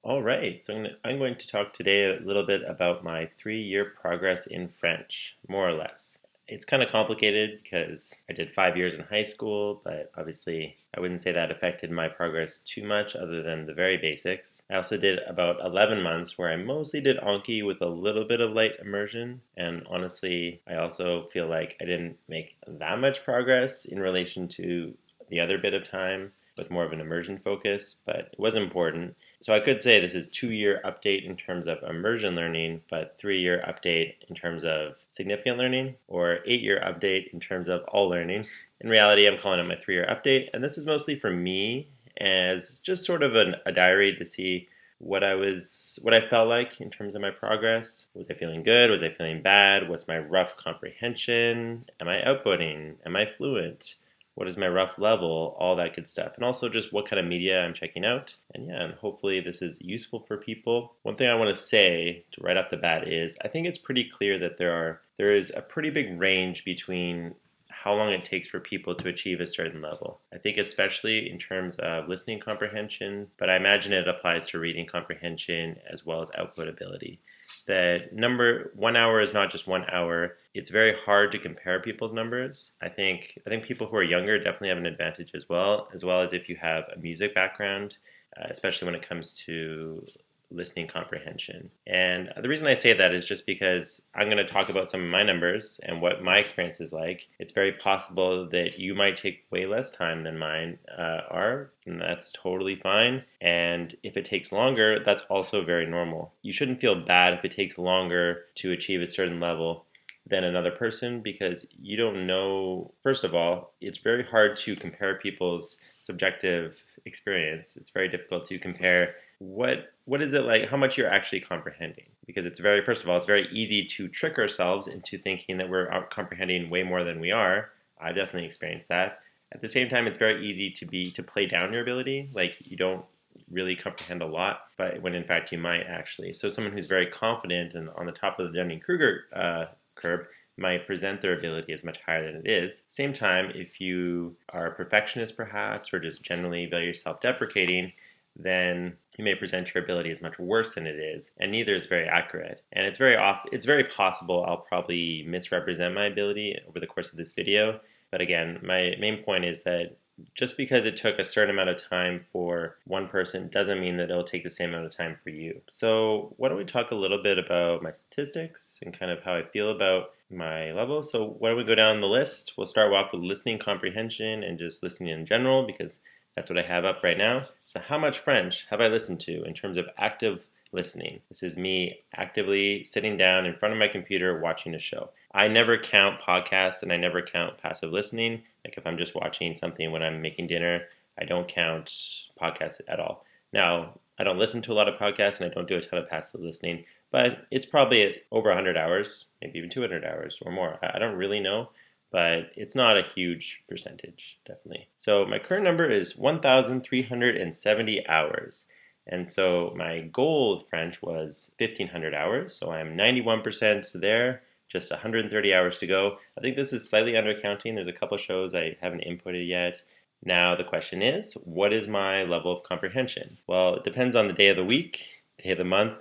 All right, so I'm going to talk today a little bit about my 3 year progress in French, more or less. It's kind of complicated because I did 5 years in high school, but obviously I wouldn't say that affected my progress too much other than the very basics. I also did about 11 months where I mostly did Anki with a little bit of light immersion, and honestly, I also feel like I didn't make that much progress in relation to the other bit of time with more of an immersion focus, but it was important. So I could say this is 2 year update in terms of immersion learning, but 3 year update in terms of significant learning, or 8 year update in terms of all learning. In reality, I'm calling it my 3 year update, and this is mostly for me as just sort of a diary to see what I felt like in terms of my progress. Was I feeling good? Was I feeling bad? What's my rough comprehension? Am I outputting? Am I fluent? What is my rough level, all that good stuff. And also just what kind of media I'm checking out. And yeah, and hopefully this is useful for people. One thing I want to say right off the bat is I think it's pretty clear that there is a pretty big range between how long it takes for people to achieve a certain level. I think especially in terms of listening comprehension, but I imagine it applies to reading comprehension as well as output ability. That number 1 hour is not just 1 hour. It's very hard to compare people's numbers. I think people who are younger definitely have an advantage as well as if you have a music background, especially when it comes to listening comprehension. And the reason I say that is just because I'm going to talk about some of my numbers and what my experience is like. It's very possible that you might take way less time than mine are, and that's totally fine. And if it takes longer, that's also very normal. You shouldn't feel bad if it takes longer to achieve a certain level than another person because you don't know. First of all, it's very hard to compare people's subjective experience. It's very difficult to compare what is it like, how much you're actually comprehending, because it's very, first of all, it's very easy to trick ourselves into thinking that we're comprehending way more than we are. I've definitely experienced that. At the same time, it's very easy to play down your ability, like you don't really comprehend a lot, but when in fact you might actually. So someone who's very confident and on the top of the Dunning-Kruger curve might present their ability as much higher than it is. Same time, if you are a perfectionist perhaps, or just generally very self-deprecating, then you may present your ability as much worse than it is, and neither is very accurate. And it's very possible I'll probably misrepresent my ability over the course of this video. But again, my main point is that just because it took a certain amount of time for one person doesn't mean that it'll take the same amount of time for you. So why don't we talk a little bit about my statistics and kind of how I feel about my level. So why don't we go down the list? We'll start off with listening comprehension and just listening in general, because that's what I have up right now. So how much French have I listened to in terms of active listening? This is me actively sitting down in front of my computer watching a show. I never count podcasts and I never count passive listening. Like if I'm just watching something when I'm making dinner, I don't count podcasts at all. Now, I don't listen to a lot of podcasts and I don't do a ton of passive listening, but it's probably at over 100 hours, maybe even 200 hours or more. I don't really know, but it's not a huge percentage, definitely. So my current number is 1,370 hours. And so my goal of French was 1,500 hours. So I'm 91% there, just 130 hours to go. I think this is slightly undercounting. There's a couple shows I haven't inputted yet. Now the question is, what is my level of comprehension? Well, it depends on the day of the week, day of the month,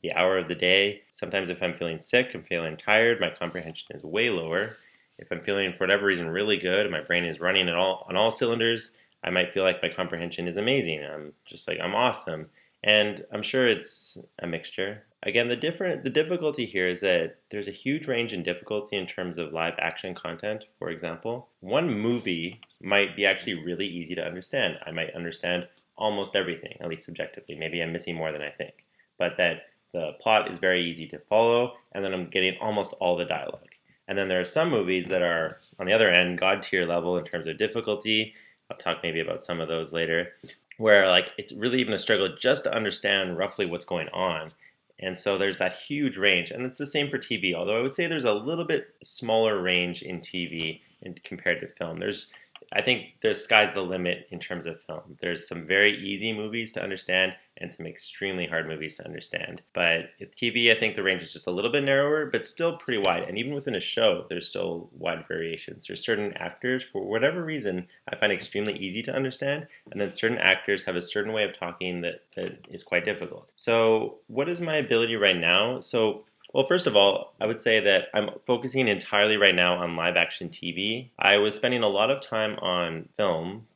the hour of the day. Sometimes if I'm feeling sick, I'm feeling tired, my comprehension is way lower. If I'm feeling, for whatever reason, really good and my brain is running on all cylinders, I might feel like my comprehension is amazing. I'm just like, I'm awesome. And I'm sure it's a mixture. Again, the difficulty here is that there's a huge range in difficulty in terms of live action content. For example, one movie might be actually really easy to understand. I might understand almost everything, at least subjectively. Maybe I'm missing more than I think. But that the plot is very easy to follow, and then I'm getting almost all the dialogue. And then there are some movies that are, on the other end, God tier level in terms of difficulty. I'll talk maybe about some of those later, where like it's really even a struggle just to understand roughly what's going on. And so there's that huge range, and it's the same for TV. Although I would say there's a little bit smaller range in TV compared to film. I think there's sky's the limit in terms of film. There's some very easy movies to understand, and some extremely hard movies to understand. But with TV, I think the range is just a little bit narrower, but still pretty wide. And even within a show, there's still wide variations. There's certain actors, for whatever reason, I find extremely easy to understand, and then certain actors have a certain way of talking that is quite difficult. So what is my ability right now? Well, first of all, I would say that I'm focusing entirely right now on live action TV. I was spending a lot of time on film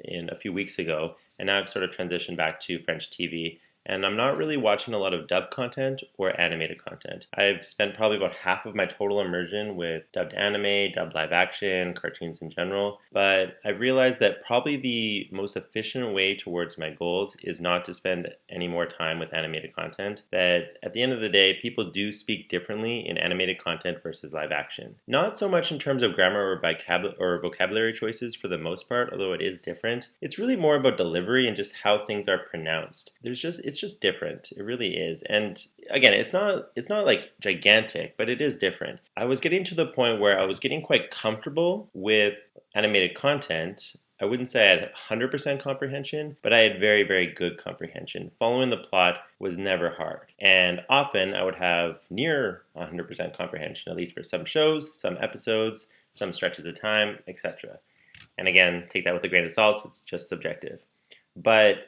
in a few weeks ago, and now I've sort of transitioned back to French TV. And I'm not really watching a lot of dubbed content or animated content. I've spent probably about half of my total immersion with dubbed anime, dubbed live action, cartoons in general. But I've realized that probably the most efficient way towards my goals is not to spend any more time with animated content. That at the end of the day, people do speak differently in animated content versus live action. Not so much in terms of grammar or vocabulary choices for the most part, although it is different. It's really more about delivery and just how things are pronounced. It's just different. It really is. And again, it's not like gigantic, but it is different. I was getting to the point where I was getting quite comfortable with animated content. I wouldn't say I had 100% comprehension, but I had very, very good comprehension. Following the plot was never hard. And often I would have near 100% comprehension, at least for some shows, some episodes, some stretches of time, etc. And again, take that with a grain of salt. It's just subjective.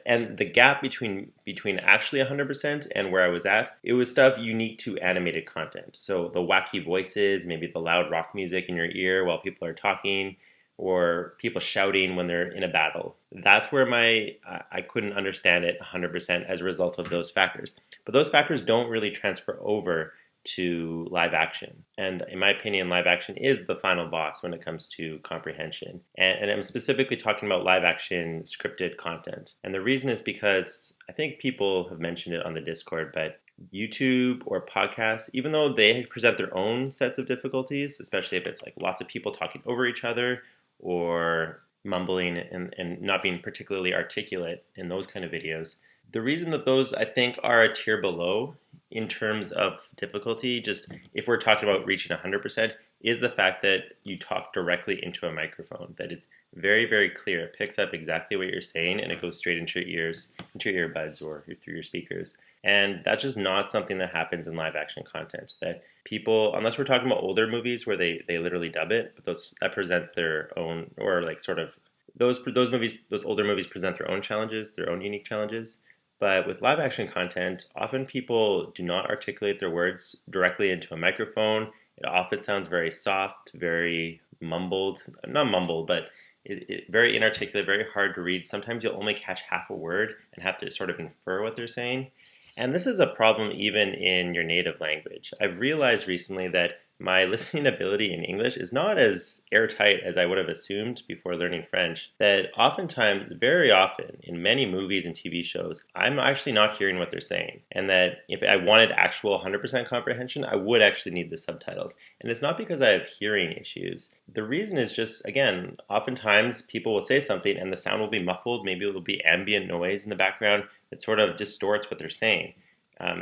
And the gap between actually 100% and where I was at, it was stuff unique to animated content. So the wacky voices, maybe the loud rock music in your ear while people are talking, or people shouting when they're in a battle. That's where I couldn't understand it 100% as a result of those factors. But those factors don't really transfer over to live action. And in my opinion, live action is the final boss when it comes to comprehension. And I'm specifically talking about live action scripted content. And the reason is because I think people have mentioned it on the Discord, but YouTube or podcasts, even though they present their own sets of difficulties, especially if it's like lots of people talking over each other or mumbling and not being particularly articulate in those kind of videos, the reason that those, I think, are a tier below in terms of difficulty, just if we're talking about reaching 100%, is the fact that you talk directly into a microphone, that it's very, very clear. It picks up exactly what you're saying, and it goes straight into your ears, into your earbuds or through your speakers. And that's just not something that happens in live action content. That people, unless we're talking about older movies where they literally dub it, but that presents their own, or like sort of, those older movies present their own challenges, their own unique challenges. But with live action content, often people do not articulate their words directly into a microphone. It often sounds very soft, very mumbled, not mumbled, but very inarticulate, very hard to read. Sometimes you'll only catch half a word and have to sort of infer what they're saying. And this is a problem even in your native language. I've realized recently that my listening ability in English is not as airtight as I would have assumed before learning French. That oftentimes, very often, in many movies and TV shows, I'm actually not hearing what they're saying. And that if I wanted actual 100% comprehension, I would actually need the subtitles. And it's not because I have hearing issues. The reason is just, again, oftentimes people will say something and the sound will be muffled. Maybe it will be ambient noise in the background that sort of distorts what they're saying.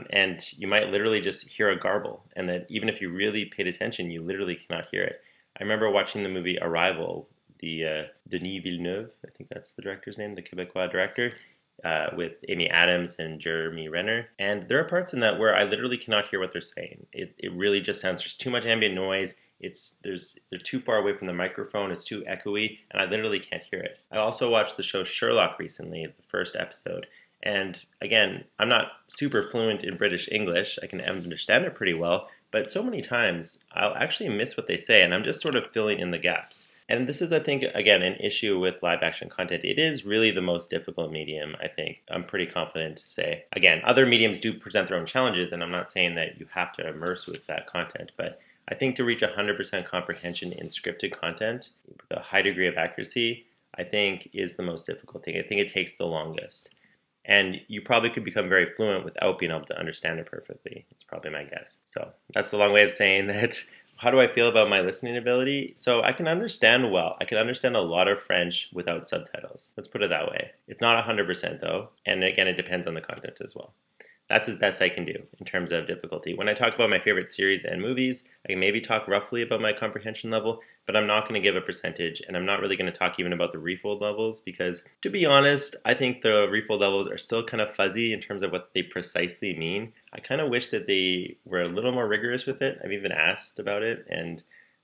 And you might literally just hear a garble, and that even if you really paid attention, you literally cannot hear it. I remember watching the movie Arrival, the Denis Villeneuve, I think that's the director's name, the Quebecois director, with Amy Adams and Jeremy Renner. And there are parts in that where I literally cannot hear what they're saying. It really just sounds, there's too much ambient noise. They're too far away from the microphone. It's too echoey, and I literally can't hear it. I also watched the show Sherlock recently, the first episode. And again, I'm not super fluent in British English. I can understand it pretty well, but so many times I'll actually miss what they say, and I'm just sort of filling in the gaps. And this is, I think, again, an issue with live action content. It is really the most difficult medium, I think. I'm pretty confident to say. Again, other mediums do present their own challenges, and I'm not saying that you have to immerse with that content, but I think to reach 100% comprehension in scripted content with a high degree of accuracy, I think is the most difficult thing. I think it takes the longest. And you probably could become very fluent without being able to understand it perfectly. It's probably my guess. So that's the long way of saying that. How do I feel about my listening ability? So I can understand well. I can understand a lot of French without subtitles. Let's put it that way. It's not 100% though. And again, it depends on the content as well. That's as best I can do in terms of difficulty. When I talk about my favorite series and movies, I can maybe talk roughly about my comprehension level, but I'm not going to give a percentage, and I'm not really going to talk even about the refold levels because, to be honest, I think the refold levels are still kind of fuzzy in terms of what they precisely mean. I kind of wish that they were a little more rigorous with it. I've even asked about it, and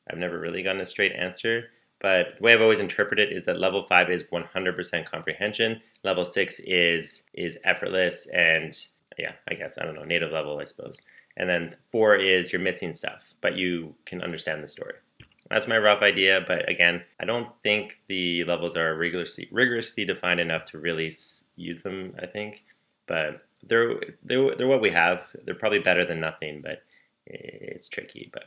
I've never really gotten a straight answer. But the way I've always interpreted it is that level 5 is 100% comprehension, level 6 is effortless, and yeah, I guess, I don't know, native level, I suppose. And then 4 is you're missing stuff, but you can understand the story. That's my rough idea, but again, I don't think the levels are rigorously defined enough to really use them, I think. But they're what we have. They're probably better than nothing, but it's tricky. But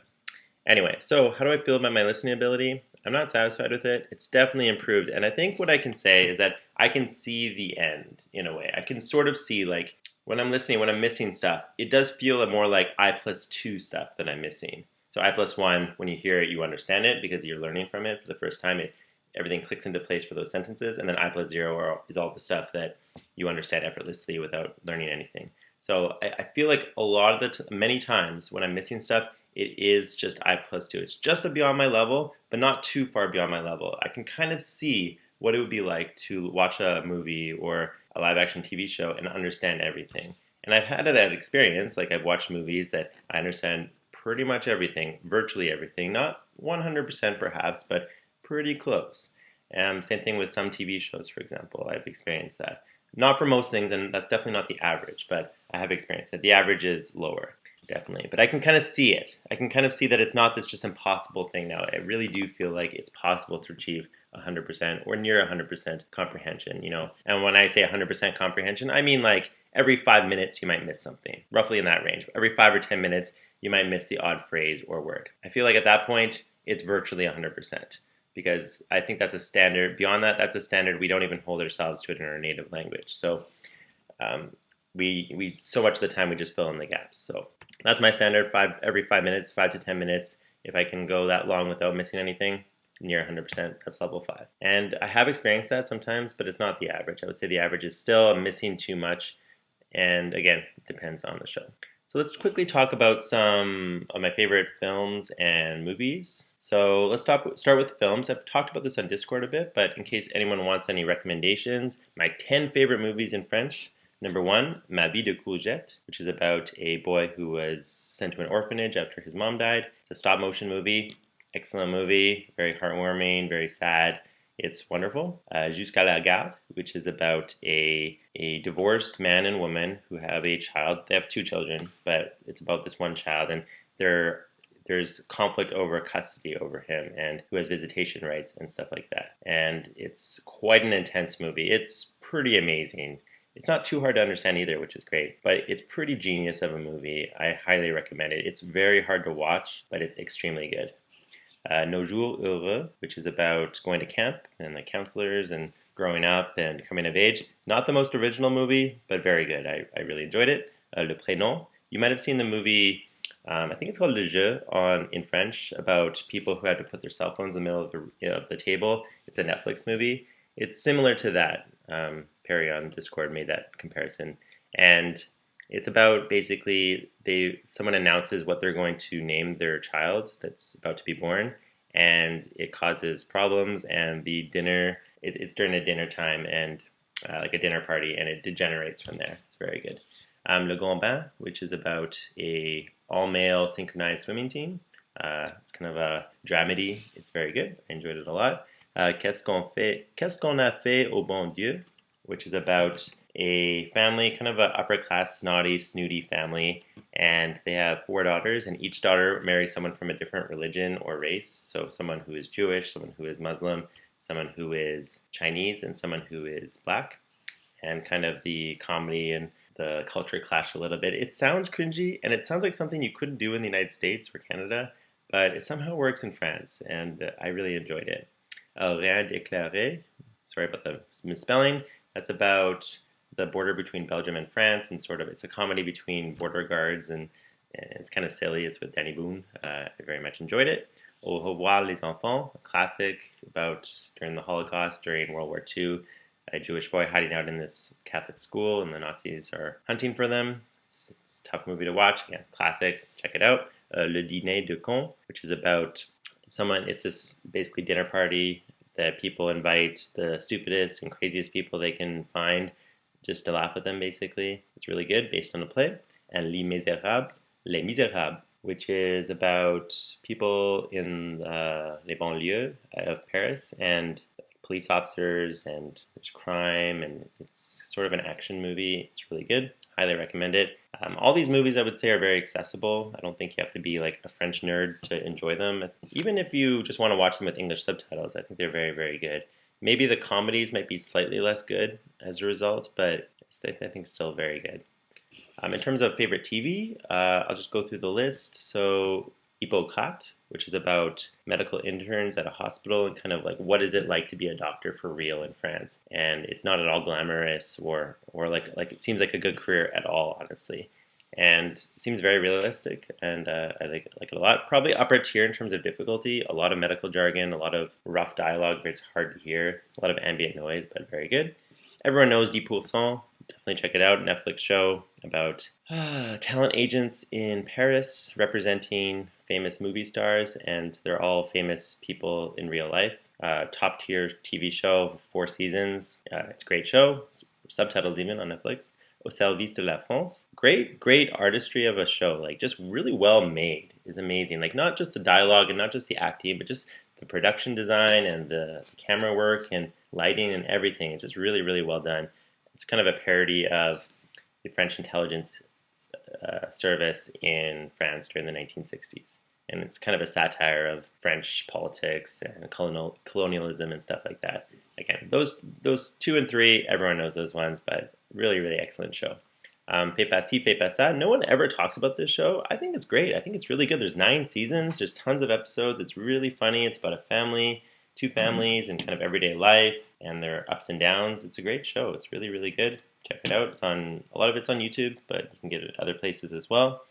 anyway, so how do I feel about my listening ability? I'm not satisfied with it. It's definitely improved. And I think what I can say is that I can see the end in a way. I can sort of see, like, when I'm listening, when I'm missing stuff, it does feel more like I+2 stuff that I'm missing. So I+1, when you hear it, you understand it because you're learning from it for the first time. Everything clicks into place for those sentences. And then I+0 is all the stuff that you understand effortlessly without learning anything. So I feel like a lot of many times when I'm missing stuff, it is just I+2. It's just beyond my level, but not too far beyond my level. I can kind of see what it would be like to watch a movie or a live action TV show and understand everything. And I've had that experience. Like, I've watched movies that I understand pretty much everything, virtually everything. Not 100% perhaps, but pretty close. Same thing with some TV shows, for example. I've experienced that. Not for most things, and that's definitely not the average, but I have experienced that. The average is lower. Definitely. But I can kind of see it. I can kind of see that it's not this just impossible thing now. I really do feel like it's possible to achieve 100% or near 100% comprehension, you know. And when I say 100% comprehension, I mean like every 5 minutes you might miss something, roughly in that range. Every 5 or 10 minutes you might miss the odd phrase or word. I feel like at that point it's virtually 100% because I think that's a standard. Beyond that, that's a standard. We don't even hold ourselves to it in our native language. So we so much of the time we just fill in the gaps. So that's my standard, every 5 minutes, 5 to 10 minutes. If I can go that long without missing anything, near 100%, that's level 5. And I have experienced that sometimes, but it's not the average. I would say the average is still missing too much. And again, it depends on the show. So let's quickly talk about some of my favorite films and movies. So let's start with films. I've talked about this on Discord a bit, but in case anyone wants any recommendations, my 10 favorite movies in French. Number 1, Ma vie de courgette, which is about a boy who was sent to an orphanage after his mom died. It's a stop motion movie. Excellent movie. Very heartwarming, very sad. It's wonderful. Jusqu'à la garde, which is about a divorced man and woman who have a child. They have 2 children, but it's about this one child, and there's conflict over custody over him and who has visitation rights and stuff like that. And it's quite an intense movie. It's pretty amazing. It's not too hard to understand either, which is great, but it's pretty genius of a movie. I highly recommend it. It's very hard to watch, but it's extremely good. Nos jours heureux, which is about going to camp and the counselors and growing up and coming of age. Not the most original movie, but very good. I really enjoyed it. Le Prénom. You might have seen the movie, I think it's called Le Jeu in French, about people who had to put their cell phones in the middle of the table. It's a Netflix movie. It's similar to that. Perry on Discord made that comparison. And it's about basically someone announces what they're going to name their child that's about to be born, and it causes problems. And the dinner, it's during a dinner time and like a dinner party, and it degenerates from there. It's very good. Le Grand Bain, which is about a all-male synchronized swimming team. It's kind of a dramedy. It's very good. I enjoyed it a lot. Qu'est-ce qu'on a fait au bon Dieu, which is about a family, kind of an upper-class, snotty, snooty family, and they have 4 daughters, and each daughter marries someone from a different religion or race. So someone who is Jewish, someone who is Muslim, someone who is Chinese, and someone who is black. And kind of the comedy and the culture clash a little bit. It sounds cringy, and it sounds like something you couldn't do in the United States or Canada, but it somehow works in France, and I really enjoyed it. Rien d'éclairé, sorry about the misspelling. That's about the border between Belgium and France, and sort of it's a comedy between border guards, and it's kind of silly. It's with Danny Boone. I very much enjoyed it. Au revoir les enfants, a classic about during the Holocaust, during World War II, a Jewish boy hiding out in this Catholic school, and the Nazis are hunting for them. tough movie to watch. Again, classic. Check it out. Le Dîner de Con, which is about someone. It's this basically dinner party that people invite the stupidest and craziest people they can find just to laugh at them. Basically, it's really good, based on a play. And Les Misérables, which is about people in les banlieues of Paris and police officers, and there's crime, and it's sort of an action movie. It's really good. Highly recommend it. All these movies, I would say, are very accessible. I don't think you have to be like a French nerd to enjoy them. Even if you just want to watch them with English subtitles, I think they're very, very good. Maybe the comedies might be slightly less good as a result, but I think still very good. In terms of favorite TV, I'll just go through the list. So, Hippocrate, which is about medical interns at a hospital and kind of like what is it like to be a doctor for real in France. And it's not at all glamorous or like it seems like a good career at all, honestly. And it seems very realistic, and I like it a lot. Probably upper tier in terms of difficulty. A lot of medical jargon, a lot of rough dialogue, where it's hard to hear. A lot of ambient noise, but very good. Everyone knows 10%. Definitely check it out. Netflix show about talent agents in Paris representing famous movie stars, and they're all famous people in real life. Top tier TV show, 4 seasons. It's a great show. Subtitles even on Netflix. Au service de la France. Great artistry of a show. Like just really well made. Is amazing. Like not just the dialogue and not just the acting, but just the production design and the camera work and lighting and everything. It's just really, really well done. It's kind of a parody of the French intelligence service in France during the 1960s. And it's kind of a satire of French politics and colonialism and stuff like that. Again, those 2 and 3, everyone knows those ones, but really, really excellent show. Fais pas ci, fais pas ça. No one ever talks about this show. I think it's great. I think it's really good. There's 9 seasons. There's tons of episodes. It's really funny. It's about a family, 2 families, and kind of everyday life and their ups and downs. It's a great show. It's really, really good. Check it out. A lot of it's on YouTube, but you can get it other places as well.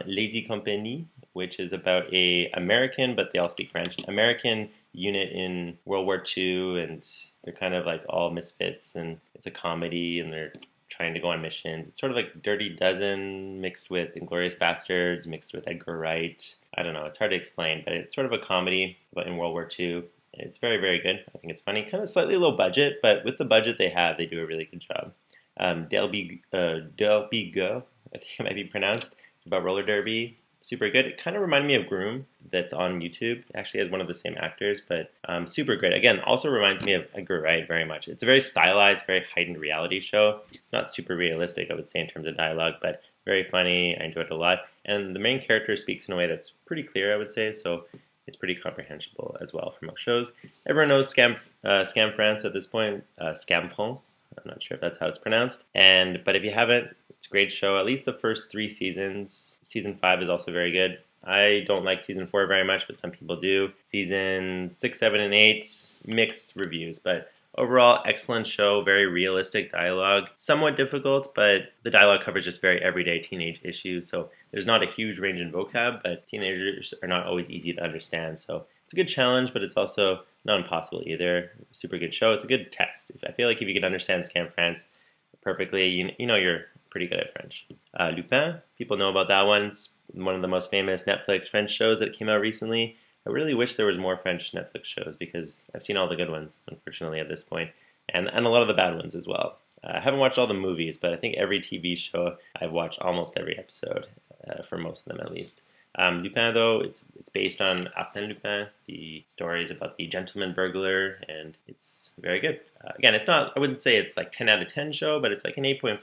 Lazy Company, which is about a American, but they all speak French, American unit in World War II, and they're kind of like all misfits, and it's a comedy, and they're trying to go on missions. It's sort of like Dirty Dozen mixed with Inglourious Basterds, mixed with Edgar Wright. I don't know, it's hard to explain, but it's sort of a comedy but in World War II. It's very, very good. I think it's funny. Kind of slightly low budget, but with the budget they have, they do a really good job. Derby Go, I think it might be pronounced. It's about roller derby. Super good. It kind of reminded me of Groom, that's on YouTube. It actually has one of the same actors, but super great. Again, also reminds me of Edgar Wright very much. It's a very stylized, very heightened reality show. It's not super realistic, I would say, in terms of dialogue, but very funny. I enjoyed it a lot. And the main character speaks in a way that's pretty clear, I would say, so it's pretty comprehensible as well for most shows. Everyone knows Scam France at this point, Scam France. I'm not sure if that's how it's pronounced. But if you haven't, it's a great show. At least the first 3 seasons. Season 5 is also very good. I don't like season 4 very much, but some people do. Season 6, 7, and 8, mixed reviews. But overall, excellent show. Very realistic dialogue. Somewhat difficult, but the dialogue covers just very everyday teenage issues. So there's not a huge range in vocab, but teenagers are not always easy to understand. So it's a good challenge, but it's also not impossible either. Super good show. It's a good test. I feel like if you can understand Scam France perfectly, you know you're pretty good at French. Lupin, people know about that one. It's one of the most famous Netflix French shows that came out recently. I really wish there was more French Netflix shows because I've seen all the good ones, unfortunately, at this point, and a lot of the bad ones as well. I haven't watched all the movies, but I think every TV show I've watched almost every episode, for most of them at least. Lupin, though, it's based on Arsène Lupin. The story is about the gentleman burglar, and it's very good. Again, it's not, I wouldn't say it's like 10 out of 10 show, but it's like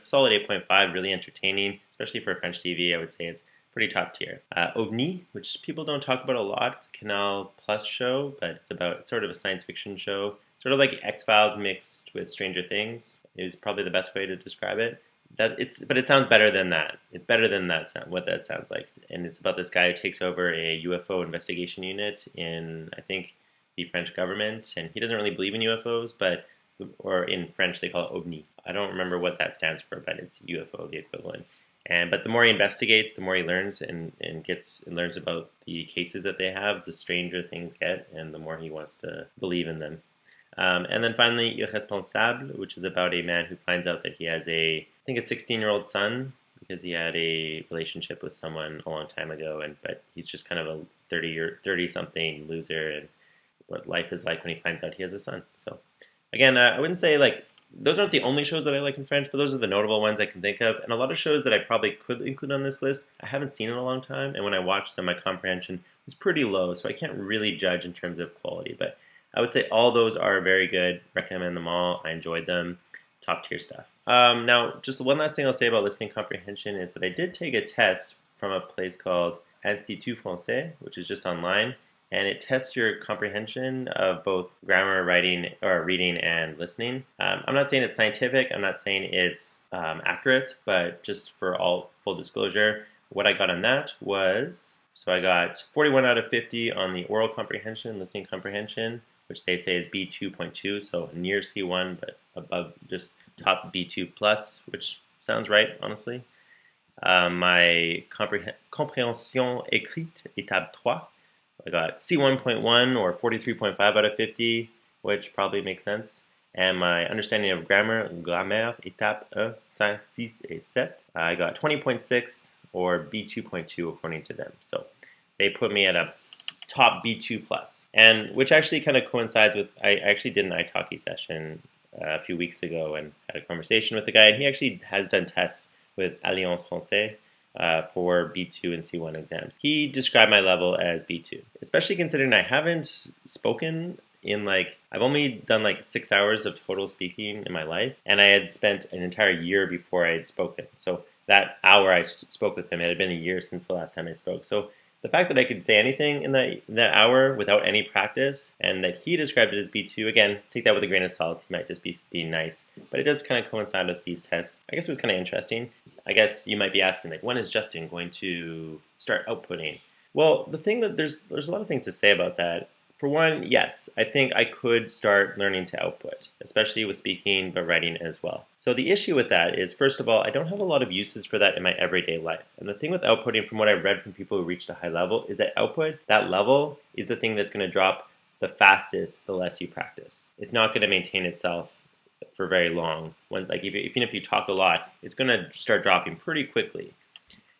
solid 8.5, really entertaining, especially for French TV. I would say it's pretty top tier. OVNI, which people don't talk about a lot. It's a Canal Plus show, but it's sort of a science fiction show. Sort of like X-Files mixed with Stranger Things is probably the best way to describe it. But it sounds better than that. It's better than that what that sounds like. And it's about this guy who takes over a UFO investigation unit in, I think, the French government, and he doesn't really believe in UFOs, or in French they call it OVNI. I don't remember what that stands for, but it's UFO, the equivalent. But the more he investigates, the more he learns and learns about the cases that they have, the stranger things get, and the more he wants to believe in them. And then finally, Irresponsable, which is about a man who finds out that he has I think a 16-year-old son because he had a relationship with someone a long time ago, but he's just kind of a 30 something loser, and what life is like when he finds out he has a son. So again, I wouldn't say like those aren't the only shows that I like in French, but those are the notable ones I can think of. And a lot of shows that I probably could include on this list, I haven't seen in a long time, and when I watched them, my comprehension was pretty low, so I can't really judge in terms of quality. But I would say all those are very good. Recommend them all. I enjoyed them. Top tier stuff. Now, just one last thing I'll say about listening comprehension is that I did take a test from a place called Institut Français, which is just online, and it tests your comprehension of both grammar, writing, or reading and listening. I'm not saying it's scientific. I'm not saying it's accurate, but just for all full disclosure, what I got on that was, so I got 41 out of 50 on the oral comprehension, listening comprehension, which they say is B2.2, so near C1, but above just top B2 plus, which sounds right, honestly. My comprehension écrite, étape 3, I got C1.1 or 43.5 out of 50, which probably makes sense. And my understanding of grammar, grammaire, étape 1, 5, 6, et 7, I got 20.6 or B2.2 according to them. So they put me at a top B2 plus, and which actually kind of coincides with, I actually did an italki session a few weeks ago and had a conversation with the guy, and he actually has done tests with Alliance Française for B2 and C1 exams. He described my level as B2, especially considering I haven't spoken in I've only done 6 hours of total speaking in my life, and I had spent an entire year before I had spoken. So that hour I spoke with him, it had been a year since the last time I spoke. So the fact that I could say anything in that hour without any practice, and that he described it as B2, again, take that with a grain of salt. He might just be being nice. But it does kind of coincide with these tests. I guess it was kind of interesting. I guess you might be asking, when is Justin going to start outputting? Well, the thing that there's a lot of things to say about that. For one, yes, I think I could start learning to output, especially with speaking, but writing as well. So the issue with that is, first of all, I don't have a lot of uses for that in my everyday life. And the thing with outputting, from what I've read from people who reached a high level, is that output, that level, is the thing that's going to drop the fastest the less you practice. It's not going to maintain itself for very long. Even if you talk a lot, it's going to start dropping pretty quickly.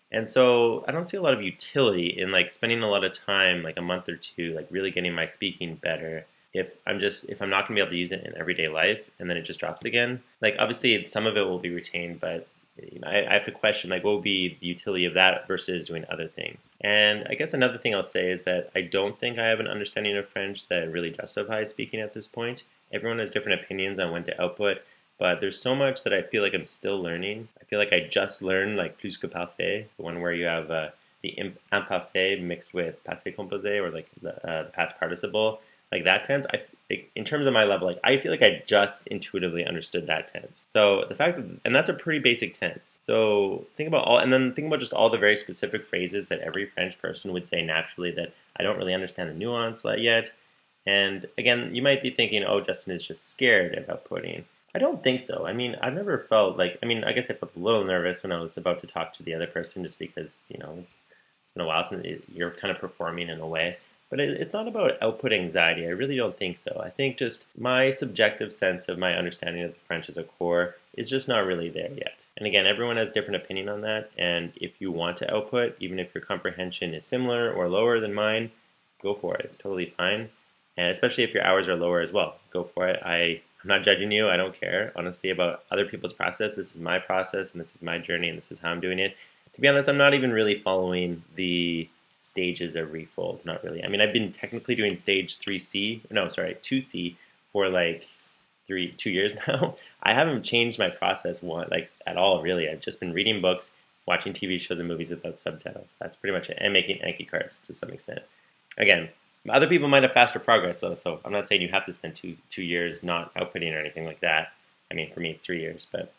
And so I don't see a lot of utility in spending a lot of time, a month or two, really getting my speaking better if I'm not gonna be able to use it in everyday life, and then it just drops again. Obviously some of it will be retained, but I have to question what will be the utility of that versus doing other things. And I guess another thing I'll say is that I don't think I have an understanding of French that really justifies speaking at this point. Everyone has different opinions on when to output. But there's so much that I feel like I'm still learning. I feel like I just learned plus que parfait, the one where you have the imparfait mixed with passé composé, or the past participle, that tense. In terms of my level, I feel like I just intuitively understood that tense. So the fact that, and that's a pretty basic tense. So think about just all the very specific phrases that every French person would say naturally that I don't really understand the nuance yet. And again, you might be thinking, oh, Justin is just scared of outputting. I don't think so. I mean, I've never felt I guess I felt a little nervous when I was about to talk to the other person, just because, it's been a while since you're kind of performing in a way. But it's not about output anxiety. I really don't think so. I think just my subjective sense of my understanding of the French as a core is just not really there yet. And again, everyone has different opinion on that. And if you want to output, even if your comprehension is similar or lower than mine, go for it. It's totally fine. And especially if your hours are lower as well, go for it. I'm not judging you. I don't care, honestly, about other people's process. This is my process, and this is my journey, and this is how I'm doing it. To be honest, I'm not even really following the stages of refold. Not really. I mean, I've been technically doing stage 2C for 2 years now. I haven't changed my process at all, really. I've just been reading books, watching TV shows and movies without subtitles. That's pretty much it, and making Anki cards to some extent. Again, other people might have faster progress, though, so I'm not saying you have to spend two years not outputting or anything like that. I mean, for me, it's 3 years, but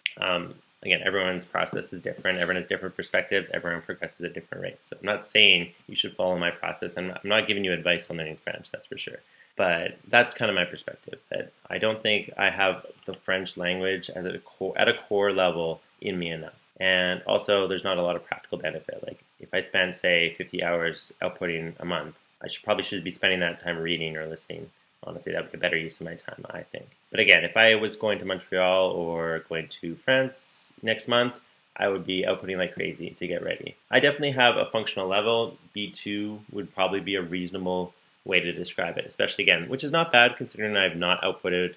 again, everyone's process is different. Everyone has different perspectives. Everyone progresses at different rates. So I'm not saying you should follow my process. I'm not giving you advice on learning French, that's for sure. But that's kind of my perspective, that I don't think I have the French language at a core level in me enough. And also, there's not a lot of practical benefit. Like, if I spend, say, 50 hours outputting a month, I should be spending that time reading or listening. Honestly, that would be a better use of my time, I think. But again, if I was going to Montreal or going to France next month, I would be outputting like crazy to get ready. I definitely have a functional level. B2 would probably be a reasonable way to describe it, especially again, which is not bad considering I've not outputted.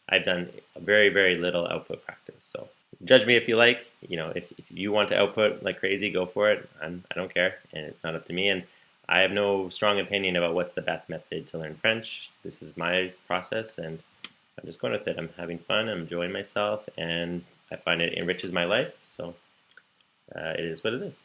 I've done very, very little output practice. So judge me if you like. If you want to output like crazy, go for it. I don't care, and it's not up to me. And I have no strong opinion about what's the best method to learn French. This is my process, and I'm just going with it. I'm having fun. I'm enjoying myself, and I find it enriches my life. So it is what it is.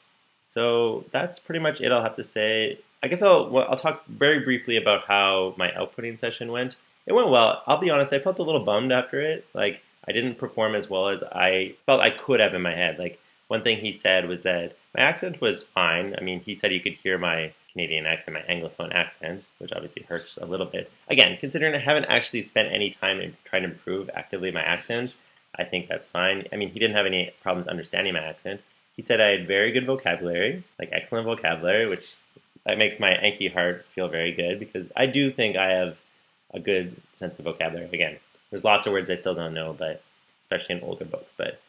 So that's pretty much it. I'll have to say. I guess I'll talk very briefly about how my outputting session went. It went well. I'll be honest. I felt a little bummed after it. Like I didn't perform as well as I felt I could have in my head. Like one thing he said was that my accent was fine. I mean, he said you could hear my Canadian accent, my Anglophone accent, which obviously hurts a little bit. Again, considering I haven't actually spent any time in trying to improve actively my accent, I think that's fine. I mean, he didn't have any problems understanding my accent. He said I had very good vocabulary, like excellent vocabulary, which that makes my Anki heart feel very good because I do think I have a good sense of vocabulary. Again, there's lots of words I still don't know, but especially in older books. But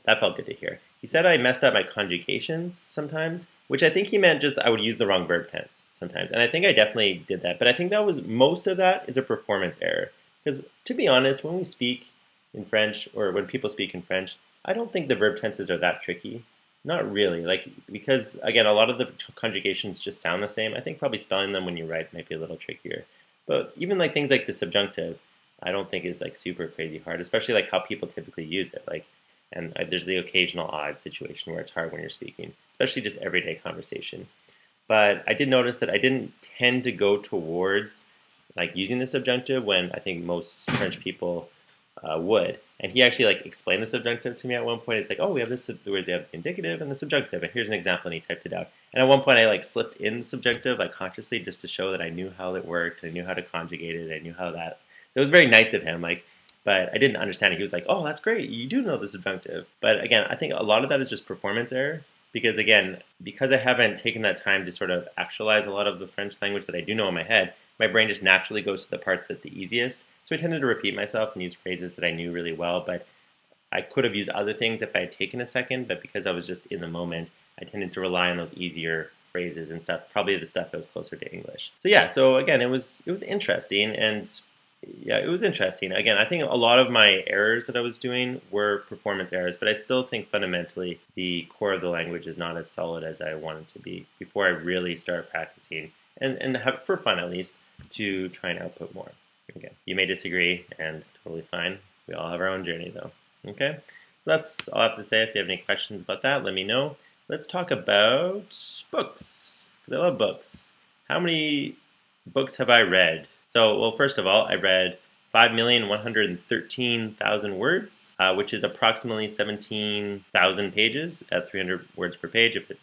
that felt good to hear. He said I messed up my conjugations sometimes, which I think he meant just I would use the wrong verb tense sometimes. And I think I definitely did that. But I think that was most of that is a performance error. Because to be honest, when we speak in French or when people speak in French, I don't think the verb tenses are that tricky. Not really. Because again, a lot of the conjugations just sound the same. I think probably spelling them when you write might be a little trickier. But even like things like the subjunctive, I don't think is like super crazy hard, especially like how people typically use it. And there's the occasional odd situation where it's hard when you're speaking, especially just everyday conversation. But I did notice that I didn't tend to go towards like using the subjunctive when I think most French people would. And he actually like explained the subjunctive to me at one point. It's like, oh, we have this where they have the indicative and the subjunctive, and here's an example, and he typed it out. And at one point, I like slipped in subjunctive like consciously just to show that I knew how it worked, I knew how to conjugate it, I knew how that. It was very nice of him, but I didn't understand it. He was like, oh, that's great, you do know the subjunctive. But again, I think a lot of that is just performance error. Because I haven't taken that time to sort of actualize a lot of the French language that I do know in my head, my brain just naturally goes to the parts that's the easiest. So I tended to repeat myself and use phrases that I knew really well, but I could have used other things if I had taken a second, but because I was just in the moment, I tended to rely on those easier phrases and stuff, probably the stuff that was closer to English. So again, it was interesting, and yeah, it was interesting. Again, I think a lot of my errors that I was doing were performance errors, but I still think fundamentally the core of the language is not as solid as I want it to be before I really start practicing, and have, for fun at least, to try and output more. Again, you may disagree, and totally fine. We all have our own journey, though. Okay? So that's all I have to say. If you have any questions about that, let me know. Let's talk about books, because I love books. How many books have I read? So, well, first of all, I read 5,113,000 words, which is approximately 17,000 pages at 300 words per page. If it,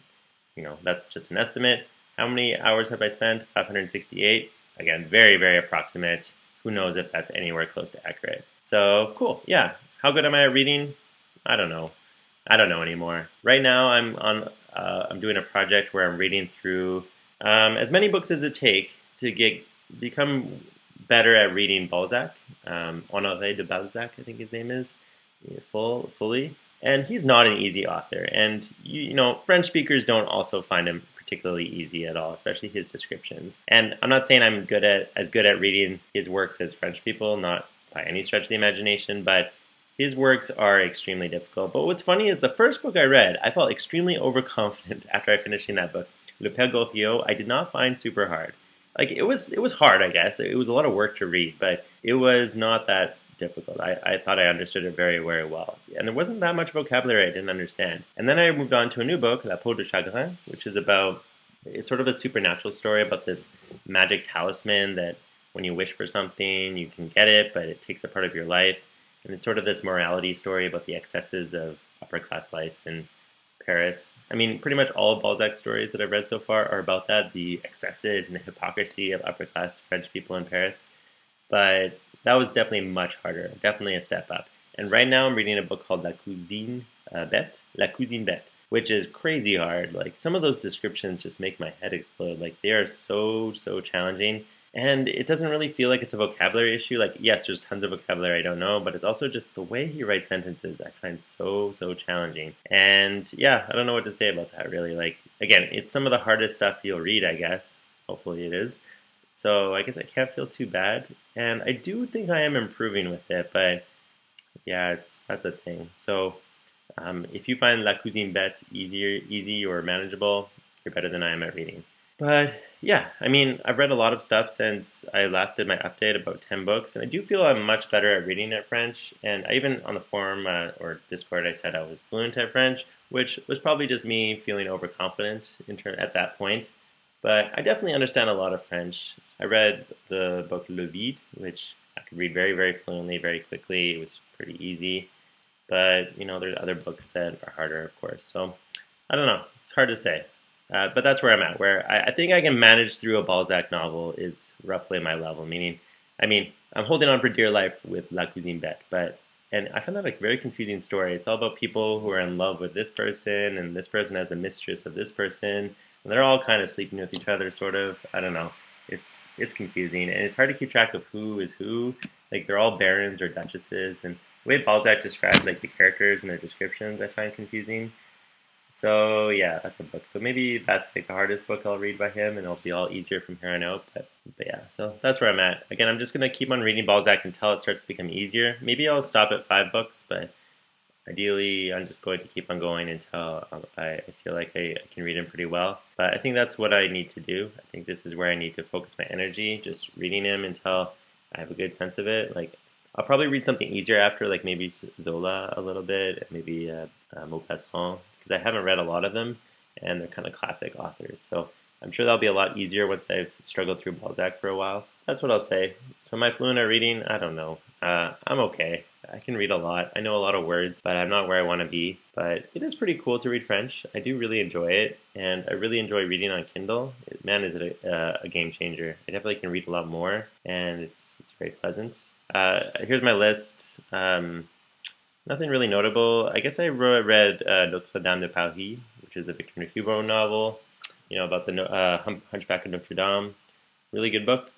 that's just an estimate. How many hours have I spent? 568. Again, very, very approximate. Who knows if that's anywhere close to accurate. So, cool. Yeah. How good am I at reading? I don't know. I don't know anymore. Right now, I'm doing a project where I'm reading through as many books as it takes to become better at reading Balzac. Honoré de Balzac, I think his name is, fully. And he's not an easy author. And French speakers don't also find him particularly easy at all, especially his descriptions. And I'm not saying I'm as good at reading his works as French people, not by any stretch of the imagination, but his works are extremely difficult. But what's funny is the first book I read, I felt extremely overconfident after I finished that book. Le Père Goriot, I did not find super hard. Like it was hard, I guess. It was a lot of work to read, but it was not that difficult. I thought I understood it very, very well. And there wasn't that much vocabulary I didn't understand. And then I moved on to a new book, La Peau de Chagrin, which is it's sort of a supernatural story about this magic talisman that when you wish for something, you can get it, but it takes a part of your life. And it's sort of this morality story about the excesses of upper class life in Paris. I mean, pretty much all of Balzac's stories that I've read so far are about that, the excesses and the hypocrisy of upper class French people in Paris. But that was definitely much harder, definitely a step up. And right now I'm reading a book called La Cuisine Bête, which is crazy hard. Like some of those descriptions just make my head explode. Like they are so, so challenging. And it doesn't really feel like it's a vocabulary issue. Like, yes, there's tons of vocabulary I don't know, but it's also just the way he writes sentences I find so challenging. And yeah, I don't know what to say about that really. Like, again, it's some of the hardest stuff you'll read, I guess. Hopefully it is. So I guess I can't feel too bad. And I do think I am improving with it, but yeah, that's a thing. So if you find La Cuisine Bête easy or manageable, you're better than I am at reading. But yeah, I mean, I've read a lot of stuff since I last did my update, about 10 books, and I do feel I'm much better at reading at French. And I even on the forum or Discord, I said I was fluent at French, which was probably just me feeling overconfident at that point. But I definitely understand a lot of French. I read the book Le Vide, which I could read very fluently, very quickly. It was pretty easy. But, there's other books that are harder, of course. So, I don't know. It's hard to say. But that's where I'm at, where I think I can manage through a Balzac novel is roughly my level. Meaning, I'm holding on for dear life with La Cousine Bette, and I find that like a very confusing story. It's all about people who are in love with this person, and this person has a mistress of this person, and they're all kind of sleeping with each other, sort of. I don't know. It's confusing, and it's hard to keep track of who is who. Like they're all barons or duchesses, and the way Balzac describes like the characters and their descriptions, I find confusing. So yeah, that's a book. So maybe that's like the hardest book I'll read by him, and it'll be all easier from here on out. But yeah, so that's where I'm at. Again, I'm just gonna keep on reading Balzac until it starts to become easier. Maybe I'll stop at 5 books, but ideally, I'm just going to keep on going until I feel like I can read him pretty well. But I think that's what I need to do. I think this is where I need to focus my energy, just reading him until I have a good sense of it. Like I'll probably read something easier after, like maybe Zola a little bit, maybe Maupassant, because I haven't read a lot of them, and they're kind of classic authors. So I'm sure that'll be a lot easier once I've struggled through Balzac for a while. That's what I'll say. So am I fluent at reading? I don't know. I'm okay. I can read a lot. I know a lot of words, but I'm not where I want to be. But it is pretty cool to read French. I do really enjoy it, and I really enjoy reading on Kindle. Man, is it a game changer. I definitely can read a lot more, and it's very pleasant. Here's my list. Nothing really notable. I guess I read Notre Dame de Paris, which is a Victor Hugo novel, about the Hunchback of Notre Dame. Really good book.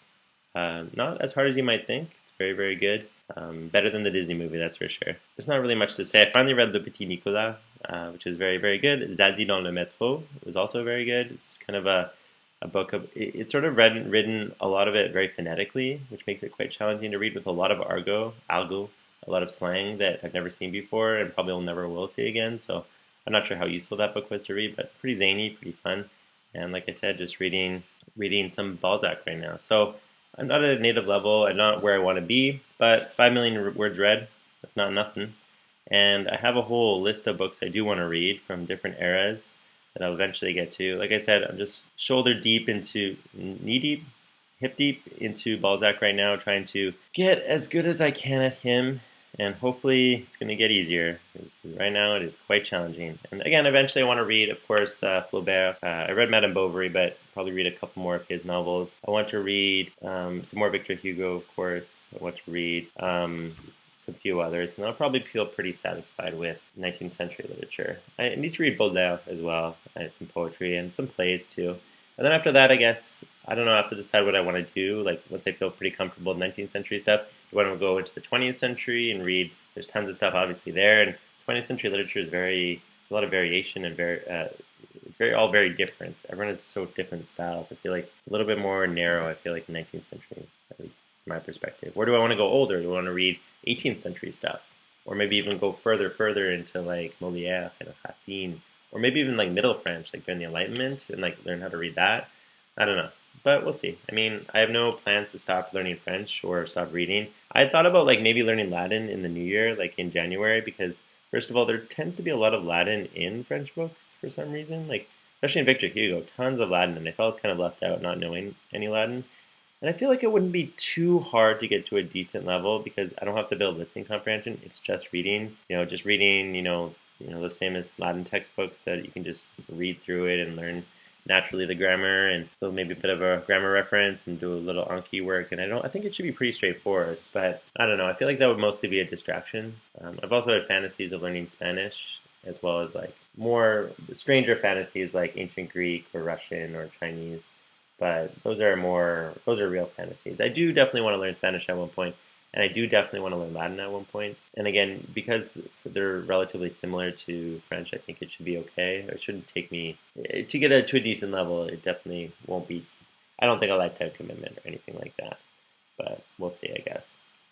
Not as hard as you might think. It's very good. Better than the Disney movie, that's for sure. There's not really much to say. I finally read Le Petit Nicolas, which is very good. Zazie dans le métro was also very good. It's kind of a book of it's sort of written a lot of it very phonetically, which makes it quite challenging to read with a lot of algo, a lot of slang that I've never seen before and probably never will see again. So I'm not sure how useful that book was to read, but pretty zany, pretty fun. And like I said, just reading some Balzac right now. So I'm not at a native level. I'm not where I want to be, but 5 million words read, that's not nothing. And I have a whole list of books I do want to read from different eras that I'll eventually get to. Like I said, I'm just knee deep, hip deep into Balzac right now, trying to get as good as I can at him, and hopefully it's going to get easier. Right now it is quite challenging. And again, eventually I want to read, of course, Flaubert. I read Madame Bovary, but probably read a couple more of his novels. I want to read some more Victor Hugo, of course. I want to read some few others, and I'll probably feel pretty satisfied with 19th century literature. I need to read Baudelaire as well, and some poetry and some plays too. And then after that, I guess, I don't know, I have to decide what I want to do. Like, once I feel pretty comfortable with 19th century stuff, do I want to go into the 20th century and read? There's tons of stuff obviously there, and 20th century literature is a lot of variation and all very different. Everyone has so different styles. I feel like a little bit more narrow, I feel like, 19th century, at least from my perspective. Where do I want to go older? Do I want to read 18th century stuff? Or maybe even go further into like Molière and Racine, or maybe even like Middle French, like during the Enlightenment, and like learn how to read that. I don't know, but we'll see. I mean, I have no plans to stop learning French or stop reading. I thought about like maybe learning Latin in the new year, like in January, because first of all, there tends to be a lot of Latin in French books for some reason. Like especially in Victor Hugo, tons of Latin, and I felt kind of left out not knowing any Latin. And I feel like it wouldn't be too hard to get to a decent level because I don't have to build listening comprehension. It's just reading, just reading, those famous Latin textbooks that you can just read through it and learn naturally the grammar and so maybe a bit of a grammar reference and do a little Anki work. And I think it should be pretty straightforward, but I don't know. I feel like that would mostly be a distraction. I've also had fantasies of learning Spanish as well as like more stranger fantasies like ancient Greek or Russian or Chinese. but those are real fantasies. I do definitely want to learn Spanish at one point, and I do definitely want to learn Latin at one point. And again, because they're relatively similar to French, I think it should be okay. It shouldn't take me to get to a decent level. It definitely won't be. I don't think I'll lifetime commitment or anything like that, but we'll see, I guess.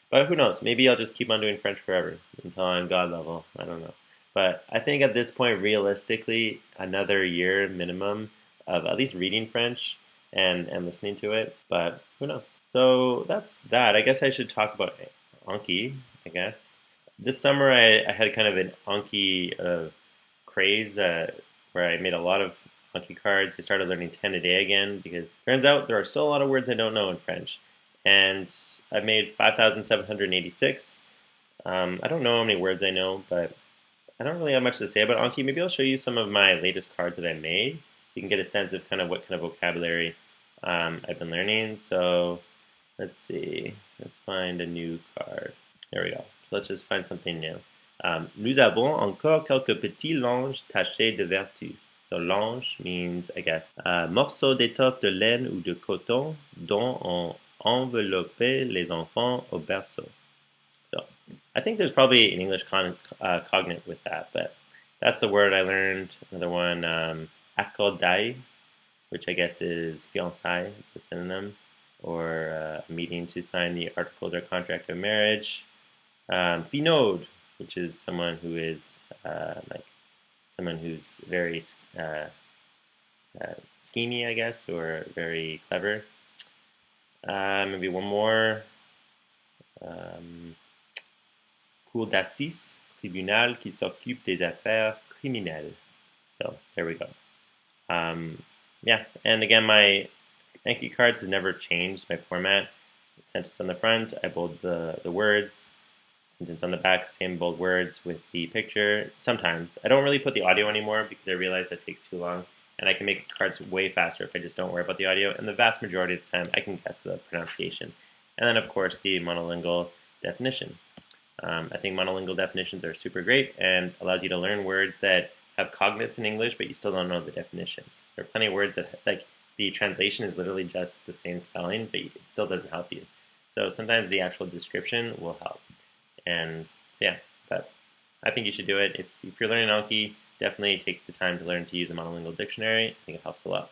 But who knows? Maybe I'll just keep on doing French forever until I'm God level. I don't know. But I think at this point, realistically, another year minimum of at least reading French and listening to it. But who knows? So that's that. I guess I should talk about Anki, I guess. This summer, I had kind of an Anki craze where I made a lot of Anki cards. I started learning 10 a day again because turns out there are still a lot of words I don't know in French. And I've made 5,786. I don't know how many words I know, but I don't really have much to say about Anki. Maybe I'll show you some of my latest cards that I made. You can get a sense of kind of what kind of vocabulary I've been learning. So let's see. Let's find a new card. There we go. So let's just find something new. Nous avons encore quelques petits langes tachés de vertu. So lange means, I guess, morceau d'étoffe de laine ou de coton dont on enveloppait les enfants au berceau. So I think there's probably an English cognate with that, but that's the word I learned. Another one, accordaille, which I guess is fiancé, it's a synonym, or a meeting to sign the articles or contract of marriage. Finaude, which is someone who is like someone who's very schemy, I guess, or very clever. Maybe one more. Cour d'assises, tribunal qui s'occupe des affaires criminelles. So there we go. Yeah, and again, my Anki cards have never changed my format. Sentence on the front, I bold the words. Sentence on the back, same bold words with the picture. Sometimes. I don't really put the audio anymore because I realize that takes too long. And I can make cards way faster if I just don't worry about the audio. And the vast majority of the time, I can guess the pronunciation. And then, of course, the monolingual definition. I think monolingual definitions are super great and allows you to learn words that have cognates in English, but you still don't know the definition. There are plenty of words that, like, the translation is literally just the same spelling, but it still doesn't help you. So sometimes the actual description will help. And yeah, but I think you should do it. If you're learning Anki, definitely take the time to learn to use a monolingual dictionary. I think it helps a lot.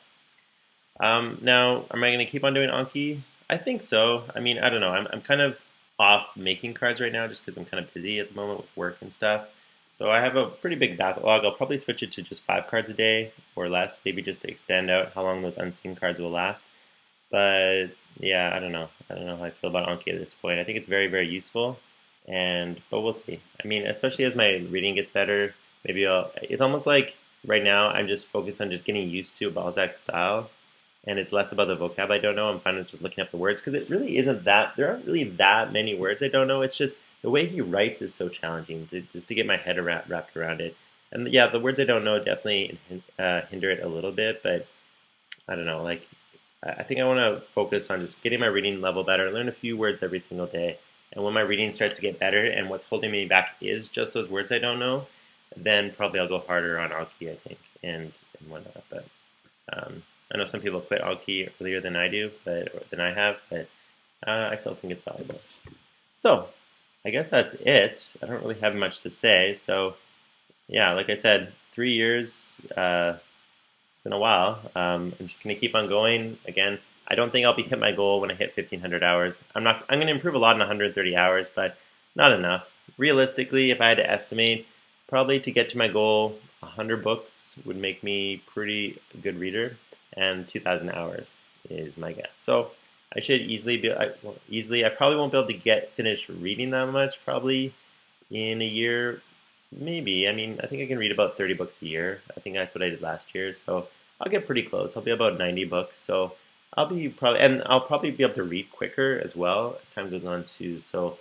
Now, am I going to keep on doing Anki? I think so. I mean, I don't know. I'm kind of off making cards right now just because I'm kind of busy at the moment with work and stuff. So I have a pretty big backlog. I'll probably switch it to just 5 cards a day or less, maybe just to extend out how long those unseen cards will last. But yeah, I don't know. I don't know how I feel about Anki at this point. I think it's very, very useful, but we'll see. I mean, especially as my reading gets better, maybe it's almost like right now I'm just focused on just getting used to Balzac's style, and it's less about the vocab I don't know. I'm fine with just looking up the words because it really isn't that. There aren't really that many words I don't know. It's just the way he writes is so challenging just to get my head wrapped around it. And yeah, the words I don't know definitely hinder it a little bit, but I don't know. Like I think I want to focus on just getting my reading level better, learn a few words every single day. And when my reading starts to get better and what's holding me back is just those words I don't know, then probably I'll go harder on Anki, I think, and whatnot. But I know some people quit Anki earlier than I do, than I have, but I still think it's valuable. So I guess that's it. I don't really have much to say. So yeah, like I said, 3 years. It's been a while. I'm just going to keep on going. Again, I don't think I'll be hit my goal when I hit 1,500 hours. I'm going to improve a lot in 130 hours, but not enough. Realistically, if I had to estimate, probably to get to my goal, 100 books would make me pretty good reader, and 2,000 hours is my guess. So I should easily I probably won't be able to finish reading that much probably in a year. Maybe. I mean, I think I can read about 30 books a year. I think that's what I did last year. So I'll get pretty close. I'll be about 90 books. So I'll probably be able to read quicker as well as time goes on too. So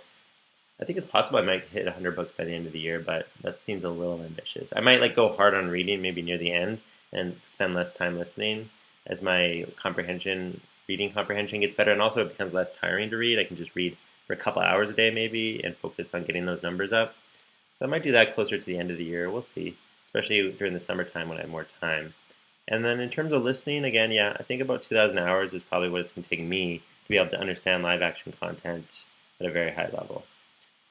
I think it's possible I might hit 100 books by the end of the year, but that seems a little ambitious. I might like go hard on reading maybe near the end and spend less time listening as my reading comprehension gets better, and also it becomes less tiring to read. I can just read for a couple hours a day maybe and focus on getting those numbers up. So I might do that closer to the end of the year. We'll see, especially during the summertime when I have more time. And then in terms of listening, again, yeah, I think about 2,000 hours is probably what it's going to take me to be able to understand live action content at a very high level.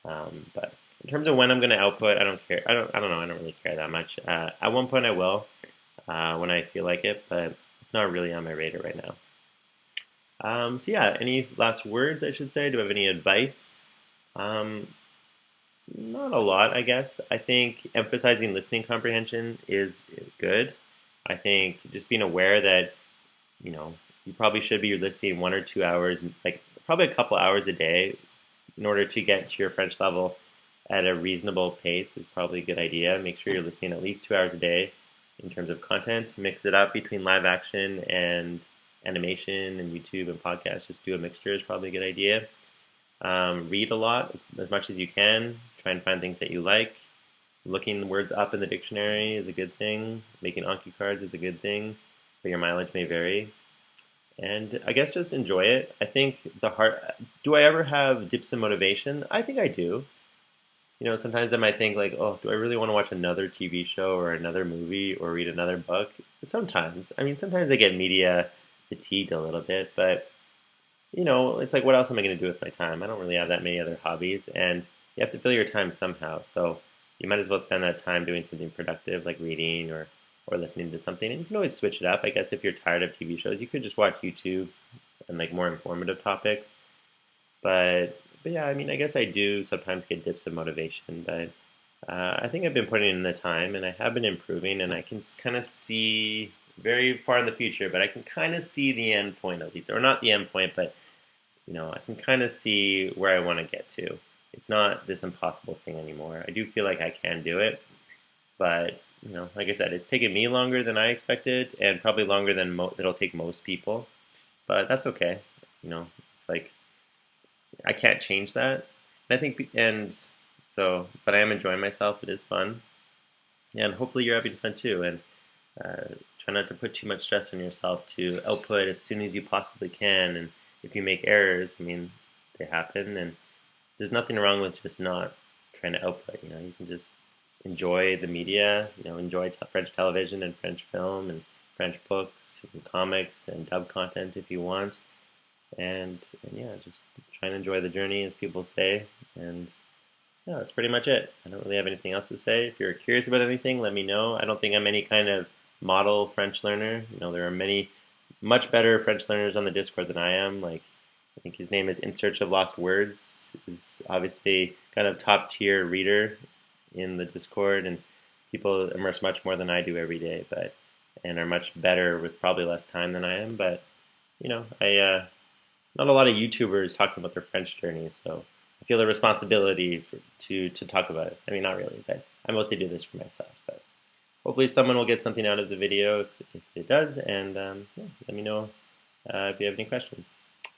But in terms of when I'm going to output, I don't care. I don't know. I don't really care that much. At one point, I will when I feel like it, but it's not really on my radar right now. So yeah, any last words I should say? Do I have any advice? Um, Not a lot, I guess. I think emphasizing listening comprehension is good. I think just being aware that, you know, you probably should be listening 1 or 2 hours, like probably a couple hours a day in order to get to your French level at a reasonable pace is probably a good idea. Make sure you're listening at least 2 hours a day in terms of content. Mix it up between live action and animation and YouTube and podcasts. Just do a mixture is probably a good idea. Read a lot as much as you can. Try and find things that you like. Looking the words up in the dictionary is a good thing. Making Anki cards is a good thing, but your mileage may vary. And I guess just enjoy it. I think the heart. Do I ever have dips in motivation? I think I do. Sometimes I might think like, oh, do I really want to watch another TV show or another movie or read another book? Sometimes. I mean, sometimes I get media fatigued a little bit, but it's like, what else am I going to do with my time? I don't really have that many other hobbies, and you have to fill your time somehow. So you might as well spend that time doing something productive, like reading or listening to something. And you can always switch it up. I guess if you're tired of TV shows, you could just watch YouTube and like more informative topics. But yeah, I mean, I guess I do sometimes get dips of motivation, but I think I've been putting in the time, and I have been improving, and I can kind of see very far in the future, but I can kind of see the end point at least, or not the end point, but I can kind of see where I want to get to. It's not this impossible thing anymore. I do feel like I can do it, but like I said, it's taken me longer than I expected, and probably longer than it'll take most people. But that's okay. It's like I can't change that. And I think, and so, but I am enjoying myself. It is fun, and hopefully you're having fun too. And try not to put too much stress on yourself to output as soon as you possibly can. And if you make errors, I mean, they happen, and there's nothing wrong with just not trying to output. You can just enjoy the media. Enjoy French television and French film and French books and comics and dub content if you want. And yeah, just try and enjoy the journey, as people say. And yeah, that's pretty much it. I don't really have anything else to say. If you're curious about anything, let me know. I don't think I'm any kind of model French learner. There are many much better French learners on the Discord than I am. Like, I think his name is In Search of Lost Words. Is obviously kind of top tier reader in the Discord, and people immerse much more than I do every day, and are much better with probably less time than I am. But I not a lot of YouTubers talking about their French journey, so I feel a responsibility to talk about it. I mean, not really, but I mostly do this for myself. But hopefully someone will get something out of the video if it does, and yeah, let me know if you have any questions.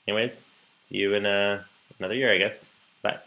Anyways, see you in another year, I guess. Bye.